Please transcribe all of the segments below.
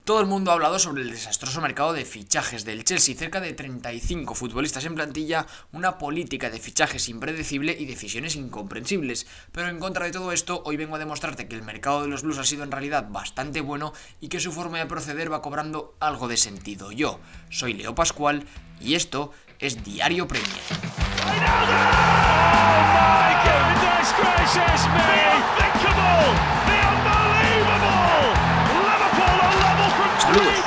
Todo el mundo ha hablado sobre el desastroso mercado de fichajes del Chelsea, cerca de 35 futbolistas en plantilla, una política de fichajes impredecible y decisiones incomprensibles. Pero en contra de todo esto, hoy vengo a demostrarte que el mercado de los Blues ha sido en realidad bastante bueno y que su forma de proceder va cobrando algo de sentido. Yo soy Leo Pascual y esto es Diario Premier. Saludos,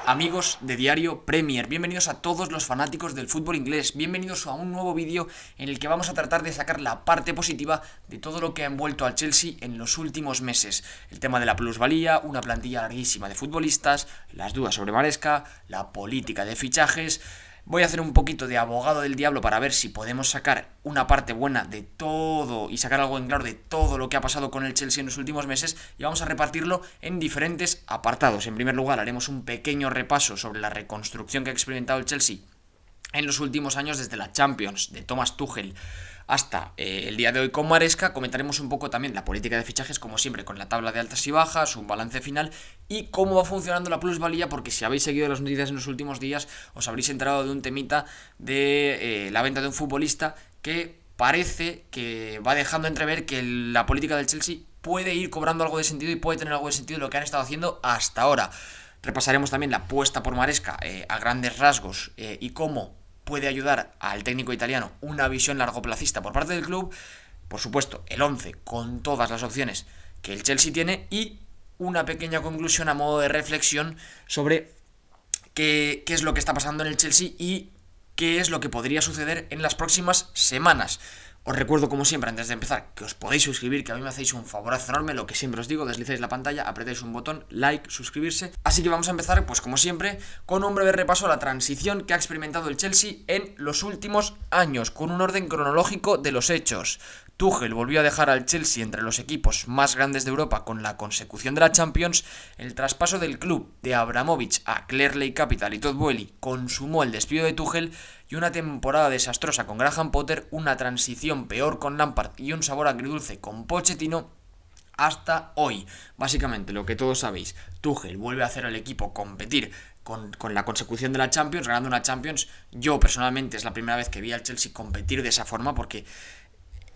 amigos de Diario Premier, bienvenidos a todos los fanáticos del fútbol inglés, bienvenidos a un nuevo vídeo en el que vamos a tratar de sacar la parte positiva de todo lo que ha envuelto al Chelsea en los últimos meses. El tema de la plusvalía, una plantilla larguísima de futbolistas, las dudas sobre Maresca, la política de fichajes. Voy a hacer un poquito de abogado del diablo para ver si podemos sacar una parte buena de todo y sacar algo en claro de todo lo que ha pasado con el Chelsea en los últimos meses, y vamos a repartirlo en diferentes apartados. En primer lugar, haremos un pequeño repaso sobre la reconstrucción que ha experimentado el Chelsea en los últimos años desde la Champions de Thomas Tuchel hasta el día de hoy con Maresca. Comentaremos un poco también la política de fichajes, como siempre, con la tabla de altas y bajas, un balance final y cómo va funcionando la plusvalía, porque si habéis seguido las noticias en los últimos días os habréis enterado de un temita de la venta de un futbolista que parece que va dejando entrever que la política del Chelsea puede ir cobrando algo de sentido y puede tener algo de sentido lo que han estado haciendo hasta ahora. Repasaremos también la apuesta por Maresca a grandes rasgos y cómo puede ayudar al técnico italiano una visión largoplacista por parte del club. Por supuesto, el 11 con todas las opciones que el Chelsea tiene y una pequeña conclusión a modo de reflexión sobre qué es lo que está pasando en el Chelsea y qué es lo que podría suceder en las próximas semanas. Os recuerdo, como siempre, antes de empezar, que os podéis suscribir, que a mí me hacéis un favorazo enorme, lo que siempre os digo, deslizáis la pantalla, apretáis un botón, like, suscribirse. Así que vamos a empezar, pues como siempre, con un breve repaso a la transición que ha experimentado el Chelsea en los últimos años, con un orden cronológico de los hechos. Tuchel volvió a dejar al Chelsea entre los equipos más grandes de Europa con la consecución de la Champions. El traspaso del club de Abramovich a Clearlake Capital y Todd Boehly consumó el despido de Tuchel, y una temporada desastrosa con Graham Potter, una transición peor con Lampard y un sabor agridulce con Pochettino hasta hoy. Básicamente lo que todos sabéis, Tuchel vuelve a hacer al equipo competir con la consecución de la Champions, ganando una Champions. Yo personalmente es la primera vez que vi al Chelsea competir de esa forma, porque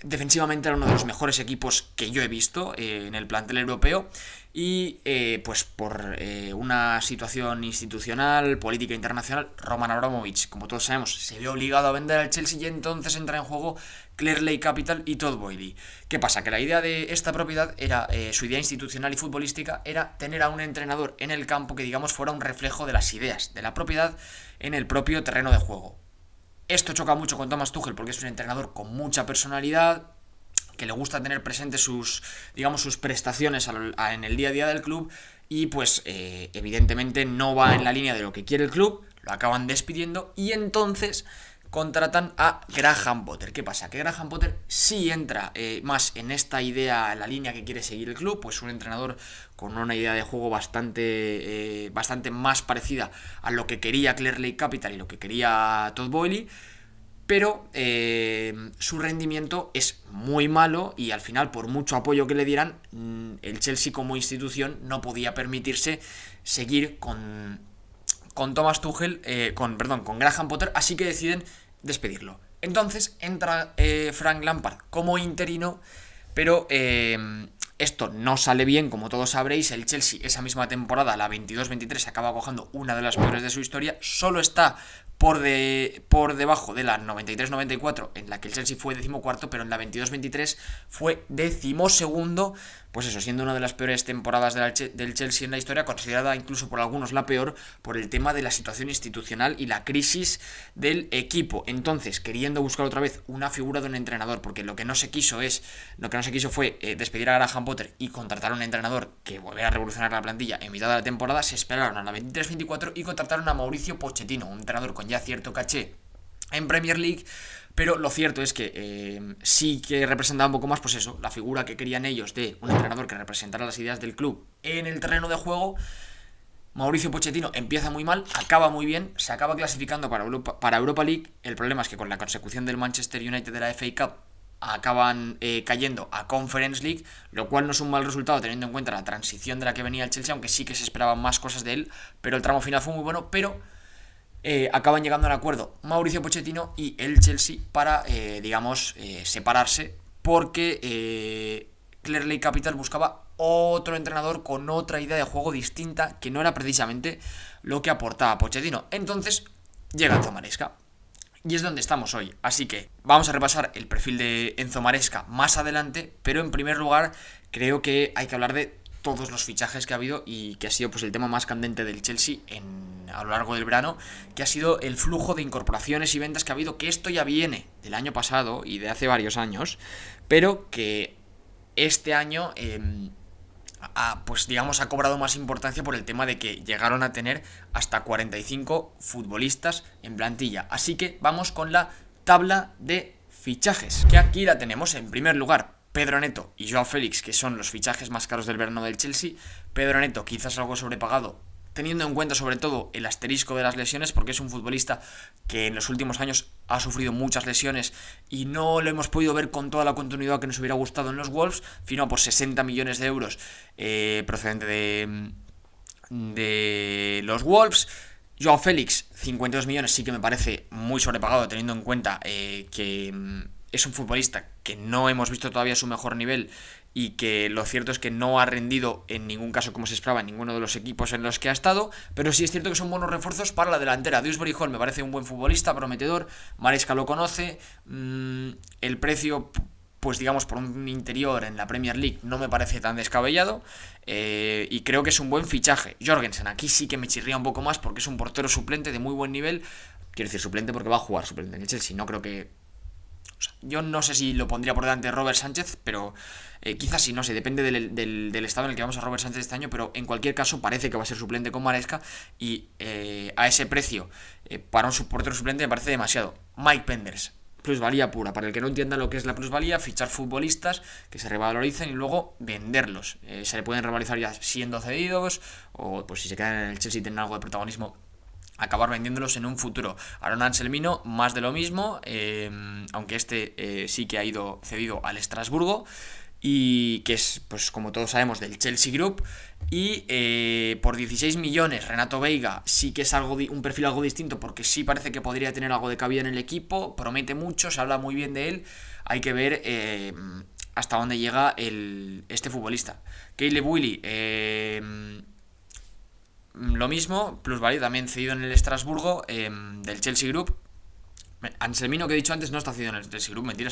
defensivamente era uno de los mejores equipos que yo he visto en el plantel europeo, y pues por una situación institucional, política internacional, Roman Abramovich, como todos sabemos, se ve obligado a vender al Chelsea y entonces entra en juego Clearlake Capital y Todd Boehly. ¿Qué pasa? Que la idea de esta propiedad era, su idea institucional y futbolística era tener a un entrenador en el campo que, digamos, fuera un reflejo de las ideas de la propiedad en el propio terreno de juego. Esto choca mucho con Thomas Tuchel porque es un entrenador con mucha personalidad, que le gusta tener presentes sus prestaciones en el día a día del club, y pues evidentemente no va en la línea de lo que quiere el club, lo acaban despidiendo y entonces contratan a Graham Potter. ¿Qué pasa? Que Graham Potter sí entra más en esta idea, en la línea que quiere seguir el club, pues un entrenador con una idea de juego bastante más parecida a lo que quería Clearlake Capital y lo que quería Todd Boehly, pero su rendimiento es muy malo y al final, por mucho apoyo que le dieran, el Chelsea como institución no podía permitirse seguir con Thomas Tuchel, con Graham Potter, así que deciden despedirlo. Entonces entra Frank Lampard como interino, pero esto no sale bien, como todos sabréis. El Chelsea esa misma temporada, la 22-23, acaba cogiendo una de las peores de su historia. Solo está por debajo de la 93-94, en la que el Chelsea fue 14º, pero en la 22-23 fue 12º, pues eso, siendo una de las peores temporadas del Chelsea en la historia, considerada incluso por algunos la peor, por el tema de la situación institucional y la crisis del equipo. Entonces, queriendo buscar otra vez una figura de un entrenador, porque lo que no se quiso fue despedir a Graham Potter y contratar a un entrenador que volviera a revolucionar la plantilla en mitad de la temporada, se esperaron a la 23-24 y contrataron a Mauricio Pochettino, un entrenador con ya cierto caché en Premier League, pero lo cierto es que sí que representaba un poco más, pues eso, la figura que querían ellos de un entrenador que representara las ideas del club en el terreno de juego. Mauricio Pochettino empieza muy mal, acaba muy bien, se acaba clasificando para Europa League. El problema es que con la consecución del Manchester United de la FA Cup acaban cayendo a Conference League, lo cual no es un mal resultado teniendo en cuenta la transición de la que venía el Chelsea, aunque sí que se esperaban más cosas de él, pero el tramo final fue muy bueno, pero acaban llegando a un acuerdo Mauricio Pochettino y el Chelsea para, separarse, porque Clearlake Capital buscaba otro entrenador con otra idea de juego distinta, que no era precisamente lo que aportaba Pochettino. Entonces llega Enzo Maresca y es donde estamos hoy. Así que vamos a repasar el perfil de Enzo Maresca más adelante, pero en primer lugar creo que hay que hablar de todos los fichajes que ha habido y que ha sido pues el tema más candente del Chelsea a lo largo del verano, que ha sido el flujo de incorporaciones y ventas que ha habido, que esto ya viene del año pasado y de hace varios años, pero que este año ha cobrado más importancia por el tema de que llegaron a tener hasta 45 futbolistas en plantilla. Así que vamos con la tabla de fichajes, que aquí la tenemos. En primer lugar, Pedro Neto y Joao Félix, que son los fichajes más caros del verano del Chelsea. Pedro Neto quizás algo sobrepagado, teniendo en cuenta sobre todo el asterisco de las lesiones, porque es un futbolista que en los últimos años ha sufrido muchas lesiones y no lo hemos podido ver con toda la continuidad que nos hubiera gustado en los Wolves. Firmó por 60 millones de euros procedente de los Wolves. Joao Félix, 52 millones, sí que me parece muy sobrepagado, teniendo en cuenta que es un futbolista que no hemos visto todavía su mejor nivel y que lo cierto es que no ha rendido en ningún caso como se esperaba en ninguno de los equipos en los que ha estado, pero sí es cierto que son buenos refuerzos para la delantera. Dewsbury Hall me parece un buen futbolista, prometedor, Maresca lo conoce, el precio, pues digamos, por un interior en la Premier League no me parece tan descabellado, y creo que es un buen fichaje. Jorgensen, aquí sí que me chirría un poco más porque es un portero suplente de muy buen nivel, quiero decir suplente porque va a jugar suplente en el Chelsea, no creo que... yo no sé si lo pondría por delante de Robert Sánchez, pero quizás sí, no sé, depende del estado en el que vamos a Robert Sánchez este año, pero en cualquier caso parece que va a ser suplente con Maresca y a ese precio para un portero suplente me parece demasiado. Mike Penders, plusvalía pura, para el que no entienda lo que es la plusvalía, fichar futbolistas que se revaloricen y luego venderlos. Se le pueden revalorizar ya siendo cedidos, o pues si se quedan en el Chelsea y tienen algo de protagonismo, acabar vendiéndolos en un futuro. Aaron Anselmino, más de lo mismo, aunque sí que ha ido cedido al Estrasburgo y que es, pues como todos sabemos, del Chelsea Group. Y por 16 millones Renato Veiga sí que es un perfil algo distinto, porque sí parece que podría tener algo de cabida en el equipo, promete mucho, se habla muy bien de él. Hay que ver hasta dónde llega este futbolista. Caleb Willy, lo mismo, plusvalía, también cedido en el Estrasburgo, del Chelsea Group. Anselmino, que he dicho antes, no está cedido en el Chelsea Group, mentira,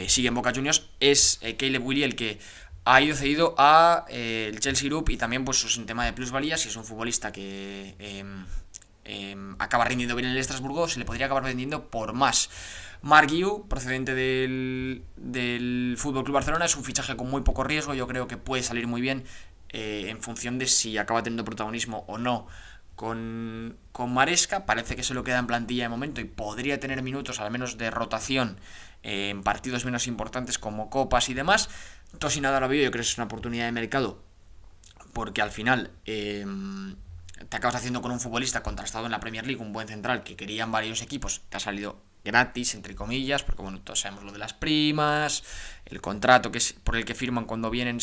sigue en Boca Juniors. Es Caleb Willy el que ha ido cedido a el Chelsea Group, y también pues es un tema de plusvalía. Si es un futbolista que acaba rindiendo bien en el Estrasburgo, se le podría acabar vendiendo por más. Marc Guiu, procedente del FC Barcelona, es un fichaje con muy poco riesgo. Yo creo que puede salir muy bien en función de si acaba teniendo protagonismo o no con Maresca. Parece que se lo queda en plantilla de momento y podría tener minutos al menos de rotación en partidos menos importantes como copas y demás. Tosin Adarabioyo, yo creo que es una oportunidad de mercado, porque al final te acabas haciendo con un futbolista contrastado en la Premier League, un buen central que querían varios equipos, te ha salido gratis, entre comillas, porque bueno, todos sabemos lo de las primas, el contrato que es por el que firman cuando vienen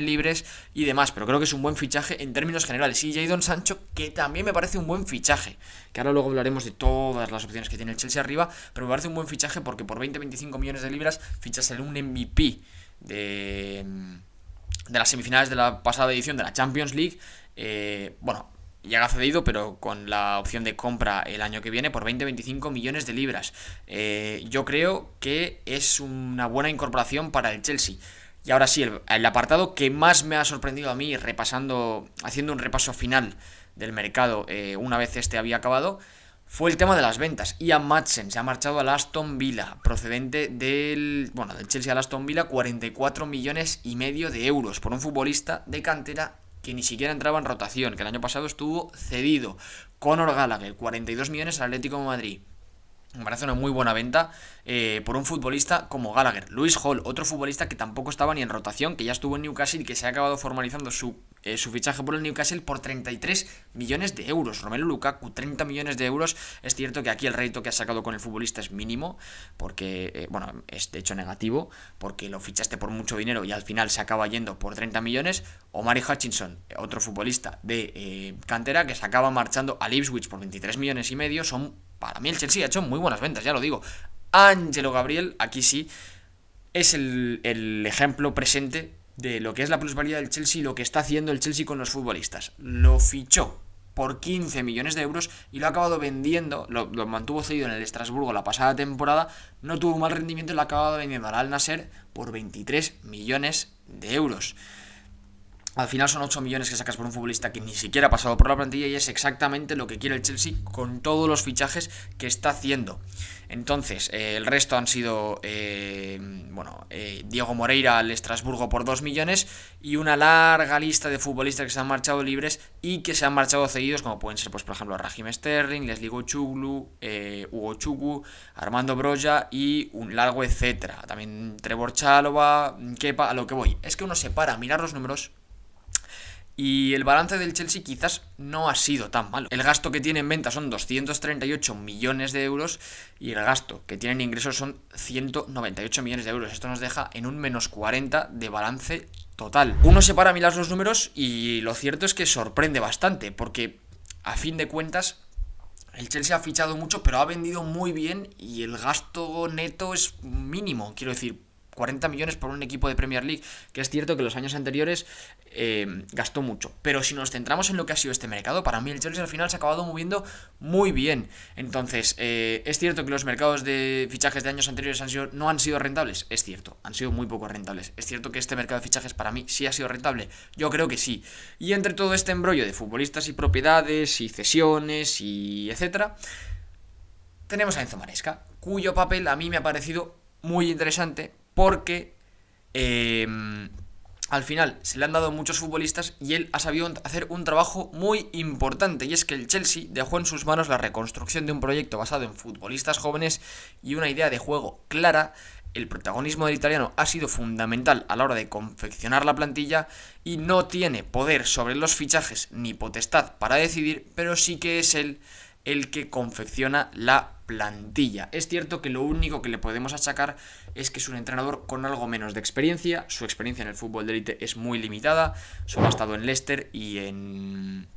libres y demás, pero creo que es un buen fichaje en términos generales. Y Jadon Sancho, que también me parece un buen fichaje, que ahora luego hablaremos de todas las opciones que tiene el Chelsea arriba, pero me parece un buen fichaje porque por 20-25 millones de libras fichas en un MVP de las semifinales de la pasada edición de la Champions League. Llega cedido, pero con la opción de compra el año que viene por 20-25 millones de libras. Yo creo que es una buena incorporación para el Chelsea. Y ahora sí, el apartado que más me ha sorprendido a mí, haciendo un repaso final del mercado una vez este había acabado, fue el tema de las ventas. Ian Madsen se ha marchado al Aston Villa, procedente del Chelsea al Aston Villa, 44 millones y medio de euros por un futbolista de cantera que ni siquiera entraba en rotación, que el año pasado estuvo cedido. Conor Gallagher, 42 millones al Atlético de Madrid. Me parece una muy buena venta por un futbolista como Gallagher. Lewis Hall, otro futbolista que tampoco estaba ni en rotación, que ya estuvo en Newcastle y que se ha acabado formalizando su fichaje por el Newcastle por 33 millones de euros. Romelu Lukaku, 30 millones de euros. Es cierto que aquí el rédito que ha sacado con el futbolista es mínimo, porque, es de hecho negativo, porque lo fichaste por mucho dinero y al final se acaba yendo por 30 millones. Omari Hutchinson, otro futbolista de cantera, que se acaba marchando al Ipswich por 23 millones y medio. Para mí el Chelsea ha hecho muy buenas ventas, ya lo digo. Ángelo Gabriel, aquí sí, es el ejemplo presente de lo que es la plusvalía del Chelsea y lo que está haciendo el Chelsea con los futbolistas. Lo fichó por 15 millones de euros y lo ha acabado vendiendo, lo mantuvo cedido en el Estrasburgo la pasada temporada, no tuvo mal rendimiento y lo ha acabado vendiendo al Al Nassr por 23 millones de euros. Al final son 8 millones que sacas por un futbolista que ni siquiera ha pasado por la plantilla y es exactamente lo que quiere el Chelsea con todos los fichajes que está haciendo. Entonces, el resto han sido Diego Moreira al Estrasburgo por 2 millones y una larga lista de futbolistas que se han marchado libres y que se han marchado cedidos, como pueden ser, pues por ejemplo, Raheem Sterling, Leslie Gochuglu, Hugo Chukwu, Armando Broja y un largo etcétera. También Trevor Chalobah, Kepa, a lo que voy. Es que uno se para a mirar los números y el balance del Chelsea quizás no ha sido tan malo. El gasto que tiene en venta son 238 millones de euros y el gasto que tiene en ingresos son 198 millones de euros. Esto nos deja en un menos 40 de balance total. Uno se para a mirar los números y lo cierto es que sorprende bastante, porque a fin de cuentas el Chelsea ha fichado mucho, pero ha vendido muy bien y el gasto neto es mínimo. Quiero decir, 40 millones por un equipo de Premier League, que es cierto que los años anteriores gastó mucho. Pero si nos centramos en lo que ha sido este mercado, para mí el Chelsea al final se ha acabado moviendo muy bien. Entonces, es cierto que los mercados de fichajes de años anteriores no han sido rentables. Es cierto, han sido muy poco rentables. Es cierto que este mercado de fichajes para mí sí ha sido rentable. Yo creo que sí. Y entre todo este embrollo de futbolistas y propiedades y cesiones y etcétera, tenemos a Enzo Maresca, cuyo papel a mí me ha parecido muy interesante porque al final se le han dado muchos futbolistas y él ha sabido hacer un trabajo muy importante, y es que el Chelsea dejó en sus manos la reconstrucción de un proyecto basado en futbolistas jóvenes y una idea de juego clara. El protagonismo del italiano ha sido fundamental a la hora de confeccionar la plantilla y no tiene poder sobre los fichajes ni potestad para decidir, pero sí que es él el que confecciona la plantilla. Es cierto que lo único que le podemos achacar es que es un entrenador con algo menos de experiencia. Su experiencia en el fútbol de élite es muy limitada. Solo ha estado en Leicester y en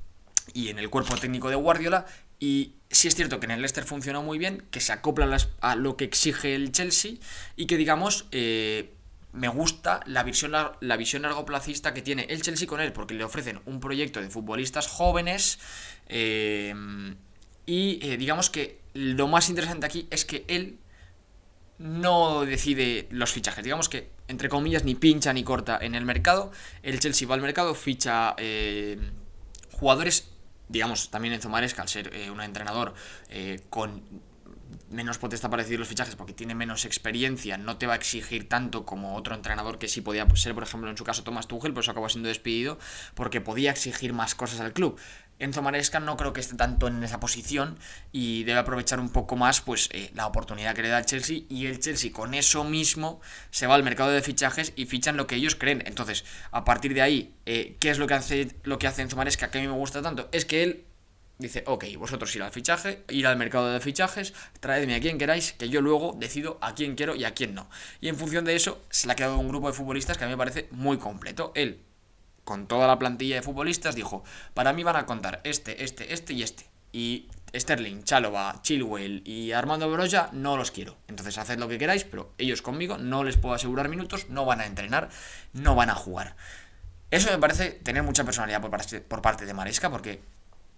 el cuerpo técnico de Guardiola. Y sí es cierto que en el Leicester funcionó muy bien, que se acopla a lo que exige el Chelsea y que, digamos, me gusta la visión largoplacista que tiene el Chelsea con él, porque le ofrecen un proyecto de futbolistas jóvenes digamos que lo más interesante aquí es que él no decide los fichajes. Digamos que, entre comillas, ni pincha ni corta en el mercado. El Chelsea va al mercado, ficha jugadores, digamos, también Enzo Maresca, al ser un entrenador con menos potestad para decidir los fichajes porque tiene menos experiencia, no te va a exigir tanto como otro entrenador que sí podía ser, por ejemplo, en su caso Thomas Tuchel, por eso acabó siendo despedido, porque podía exigir más cosas al club. Enzo Maresca no creo que esté tanto en esa posición y debe aprovechar un poco más la oportunidad que le da el Chelsea, y el Chelsea con eso mismo se va al mercado de fichajes y fichan lo que ellos creen. Entonces, a partir de ahí, ¿qué es lo que hace Enzo Maresca que a mí me gusta tanto? Es que él dice, ok, vosotros ir al mercado de fichajes, traedme a quien queráis, que yo luego decido a quién quiero y a quién no. Y en función de eso, se le ha quedado un grupo de futbolistas que a mí me parece muy completo. Él, con toda la plantilla de futbolistas, dijo, para mí van a contar este y este. Y Sterling, Chalobah, Chilwell y Armando Broja no los quiero. Entonces haced lo que queráis, pero ellos conmigo no les puedo asegurar minutos, no van a entrenar, no van a jugar. Eso me parece tener mucha personalidad por parte de Maresca, porque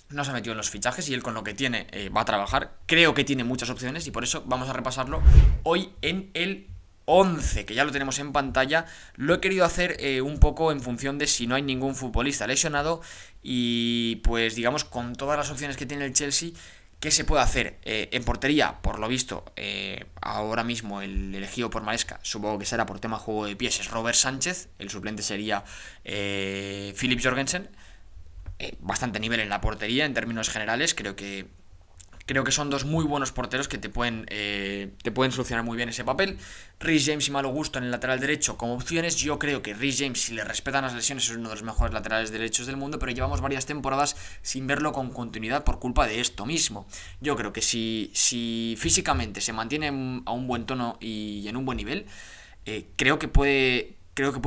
no se ha metido en los fichajes y él con lo que tiene va a trabajar. Creo que tiene muchas opciones y por eso vamos a repasarlo hoy en el 11, que ya lo tenemos en pantalla. Lo he querido hacer un poco en función de si no hay ningún futbolista lesionado y pues digamos con todas las opciones que tiene el Chelsea, ¿qué se puede hacer? En portería, por lo visto, ahora mismo el elegido por Maresca, supongo que será por tema juego de pies, es Robert Sánchez. El suplente sería Philip Jorgensen. Bastante nivel en la portería en términos generales. Creo que Creo que son dos muy buenos porteros que te pueden solucionar muy bien ese papel. Reece James y Malo Gusto en el lateral derecho como opciones. Yo creo que Reece James, si le respetan las lesiones, es uno de los mejores laterales derechos del mundo, pero llevamos varias temporadas sin verlo con continuidad por culpa de esto mismo. Yo creo que si físicamente se mantiene a un buen tono y en un buen nivel, creo que puede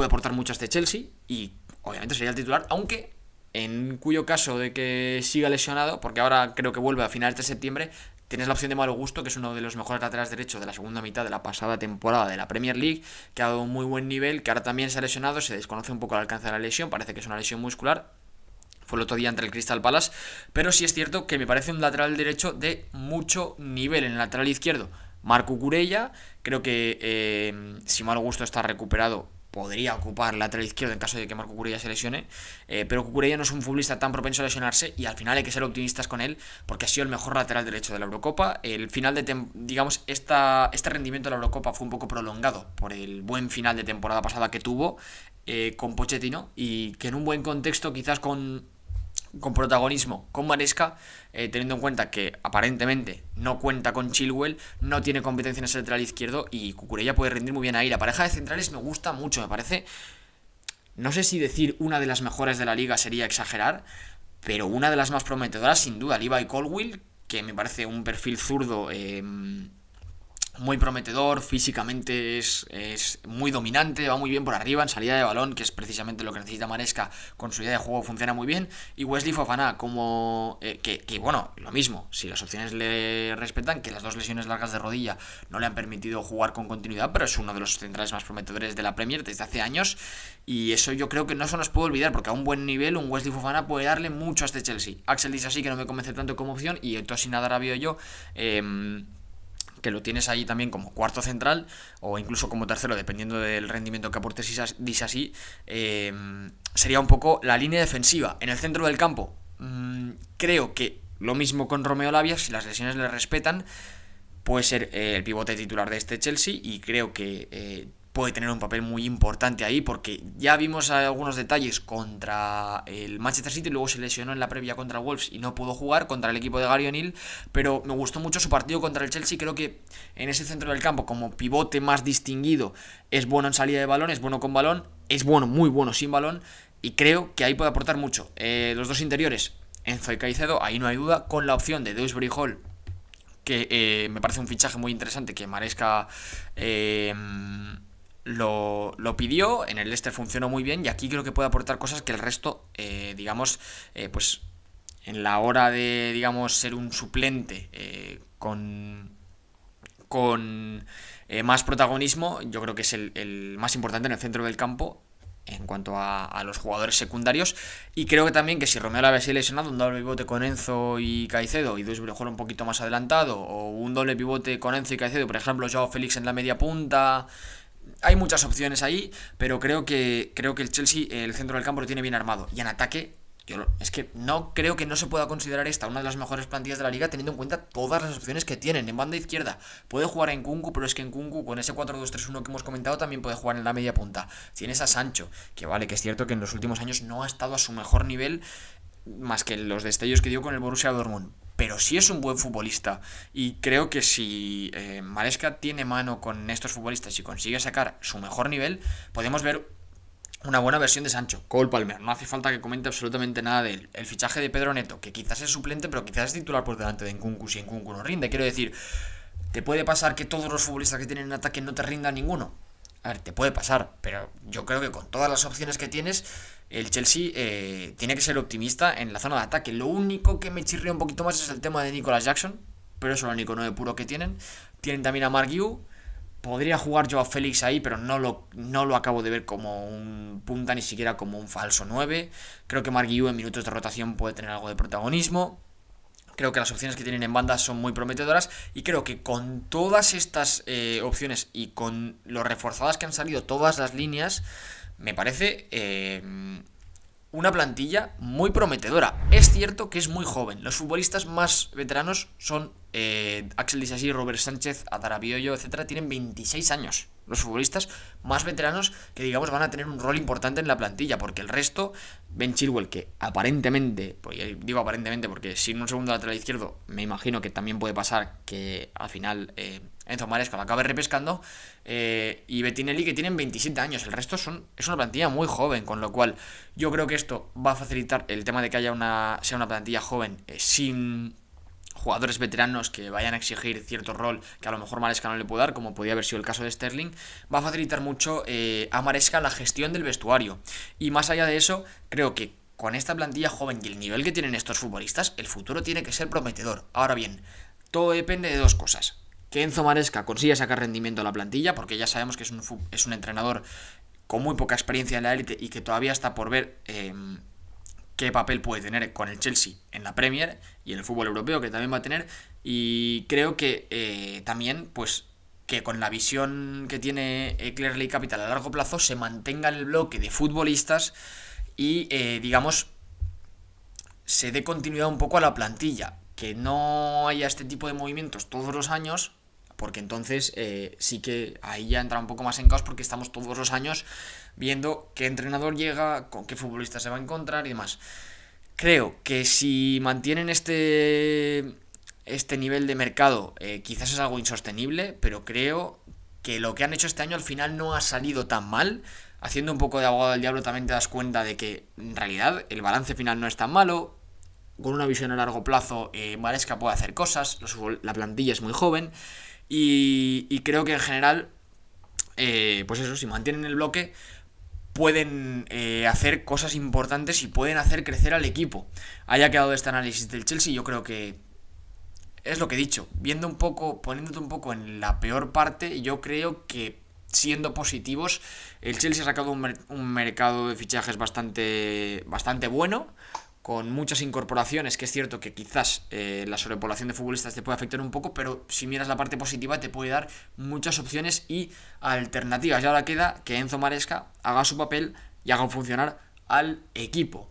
aportar mucho a este Chelsea y obviamente sería el titular, aunque en cuyo caso de que siga lesionado, porque ahora creo que vuelve a finales de septiembre, tienes la opción de Malo Gusto, que es uno de los mejores laterales derechos de la segunda mitad de la pasada temporada de la Premier League, que ha dado un muy buen nivel, que ahora también se ha lesionado, se desconoce un poco el alcance de la lesión, parece que es una lesión muscular. Fue el otro día entre el Crystal Palace, pero sí es cierto que me parece un lateral derecho de mucho nivel. En el lateral izquierdo, Marco Cucurella, creo que si Malo Gusto está recuperado, podría ocupar el lateral izquierdo en caso de que Marco Cucurella se lesione, pero Cucurella no es un futbolista tan propenso a lesionarse y al final hay que ser optimistas con él porque ha sido el mejor lateral derecho de la Eurocopa. El final de digamos, este rendimiento de la Eurocopa fue un poco prolongado por el buen final de temporada pasada que tuvo con Pochettino, y que en un buen contexto, quizás con protagonismo con Maresca, teniendo en cuenta que aparentemente no cuenta con Chilwell, no tiene competencia en ese lateral izquierdo y Cucurella puede rendir muy bien ahí. La pareja de centrales me gusta mucho, me parece, no sé si decir una de las mejores de la liga sería exagerar, pero una de las más prometedoras sin duda. Levi Colwill, que me parece un perfil zurdo muy prometedor, físicamente es muy dominante, va muy bien por arriba en salida de balón, que es precisamente lo que necesita Maresca, con su idea de juego funciona muy bien. Y Wesley Fofana, como que bueno, lo mismo, si las opciones le respetan, que las dos lesiones largas de rodilla no le han permitido jugar con continuidad, pero es uno de los centrales más prometedores de la Premier desde hace años, y eso yo creo que no se nos puede olvidar, porque a un buen nivel un Wesley Fofana puede darle mucho a este Chelsea. Axel Disasi, que no me convence tanto como opción, y Tosin Adarabioyo, que lo tienes ahí también como cuarto central o incluso como tercero, dependiendo del rendimiento que aporte Disasi, sería un poco la línea defensiva. En el centro del campo, creo que lo mismo con Romeo Lavia, si las lesiones le respetan, puede ser el pivote titular de este Chelsea, y creo que puede tener un papel muy importante ahí, porque ya vimos algunos detalles contra el Manchester City, luego se lesionó en la previa contra el Wolves y no pudo jugar contra el equipo de Gary O'Neill, pero me gustó mucho su partido contra el Chelsea. Creo que en ese centro del campo, como pivote más distinguido, es bueno en salida de balón, es bueno con balón, es bueno, muy bueno sin balón, y creo que ahí puede aportar mucho. Los dos interiores, Enzo y Caicedo, ahí no hay duda, con la opción de Dewsbury Hall, que me parece un fichaje muy interesante, que Maresca lo pidió, en el Leicester funcionó muy bien, y aquí creo que puede aportar cosas que el resto, pues en la hora de, digamos, ser un suplente con más protagonismo, yo creo que es el más importante en el centro del campo en cuanto a los jugadores secundarios. Y creo que también que si Romeo Lavia sigue lesionado, un doble pivote con Enzo y Caicedo y Dewsbury Hall un poquito más adelantado, o un doble pivote con Enzo y Caicedo, por ejemplo Joao Félix en la media punta. Hay muchas opciones ahí, pero creo que el Chelsea, el centro del campo, lo tiene bien armado. Y en ataque, es que no creo que no se pueda considerar esta una de las mejores plantillas de la liga, teniendo en cuenta todas las opciones que tienen. En banda izquierda puede jugar en Nkunku, pero es que Nkunku con ese 4-2-3-1 que hemos comentado también puede jugar en la media punta. Tienes a Sancho, que vale, que es cierto que en los últimos años no ha estado a su mejor nivel, más que los destellos que dio con el Borussia Dortmund, pero sí es un buen futbolista, y creo que si Maresca tiene mano con estos futbolistas y consigue sacar su mejor nivel, podemos ver una buena versión de Sancho. Cole Palmer, no hace falta que comente absolutamente nada de él. El fichaje de Pedro Neto, que quizás es suplente, pero quizás es titular por delante de Nkunku si Nkunku no rinde. Quiero decir, ¿te puede pasar que todos los futbolistas que tienen en ataque no te rindan ninguno? A ver, te puede pasar, pero yo creo que con todas las opciones que tienes, el Chelsea tiene que ser optimista en la zona de ataque. Lo único que me chirría un poquito más es el tema de Nicolas Jackson, pero eso es lo único 9 puro que tienen. Tienen también a Mark Yu. Podría jugar Joao Félix ahí, pero no lo acabo de ver como un punta, ni siquiera como un falso 9. Creo que Mark Yu en minutos de rotación puede tener algo de protagonismo. Creo que las opciones que tienen en banda son muy prometedoras, y creo que con todas estas opciones y con lo reforzadas que han salido todas las líneas, me parece una plantilla muy prometedora. Es cierto que es muy joven. Los futbolistas más veteranos son Axel Disasi, Robert Sánchez, Adarabioyo, etcétera. Tienen 26 años. los futbolistas más veteranos que digamos van a tener un rol importante en la plantilla, porque el resto, Ben Chilwell, que aparentemente, pues digo aparentemente porque sin un segundo lateral izquierdo me imagino que también puede pasar que al final Enzo Maresca lo acabe repescando, y Bettinelli, que tienen 27 años, el resto es una plantilla muy joven, con lo cual yo creo que esto va a facilitar el tema de que sea una plantilla joven, sin jugadores veteranos que vayan a exigir cierto rol que a lo mejor Maresca no le puede dar, como podía haber sido el caso de Sterling. Va a facilitar mucho a Maresca la gestión del vestuario. Y más allá de eso, creo que con esta plantilla joven y el nivel que tienen estos futbolistas, el futuro tiene que ser prometedor. Ahora bien, todo depende de dos cosas: que Enzo Maresca consiga sacar rendimiento a la plantilla, porque ya sabemos que es un entrenador con muy poca experiencia en la élite y que todavía está por ver qué papel puede tener con el Chelsea en la Premier y en el fútbol europeo, que también va a tener. Y creo que también, pues, que con la visión que tiene Clearly Capital a largo plazo se mantenga el bloque de futbolistas y digamos se dé continuidad un poco a la plantilla, que no haya este tipo de movimientos todos los años, porque entonces sí que ahí ya entra un poco más en caos, porque estamos todos los años viendo qué entrenador llega, con qué futbolista se va a encontrar y demás. Creo que si mantienen este nivel de mercado, quizás es algo insostenible, pero creo que lo que han hecho este año al final no ha salido tan mal. Haciendo un poco de abogado del diablo también te das cuenta de que en realidad el balance final no es tan malo. Con una visión a largo plazo, Maresca puede hacer cosas, la plantilla es muy joven y creo que en general, pues eso, si mantienen el bloque pueden hacer cosas importantes y pueden hacer crecer al equipo. Haya quedado este análisis del Chelsea, yo creo que es lo que he dicho, viendo un poco, poniéndote un poco en la peor parte, yo creo que siendo positivos, el Chelsea ha sacado un mercado de fichajes bastante bueno, con muchas incorporaciones, que es cierto que quizás la sobrepoblación de futbolistas te puede afectar un poco, pero si miras la parte positiva te puede dar muchas opciones y alternativas. Y ahora queda que Enzo Maresca haga su papel y haga funcionar al equipo.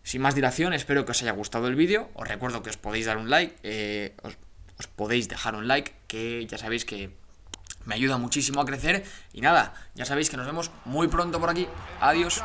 Sin más dilación, espero que os haya gustado el vídeo. Os recuerdo que os podéis dar un like, os podéis dejar un like, que ya sabéis que me ayuda muchísimo a crecer. Y nada, ya sabéis que nos vemos muy pronto por aquí. Adiós.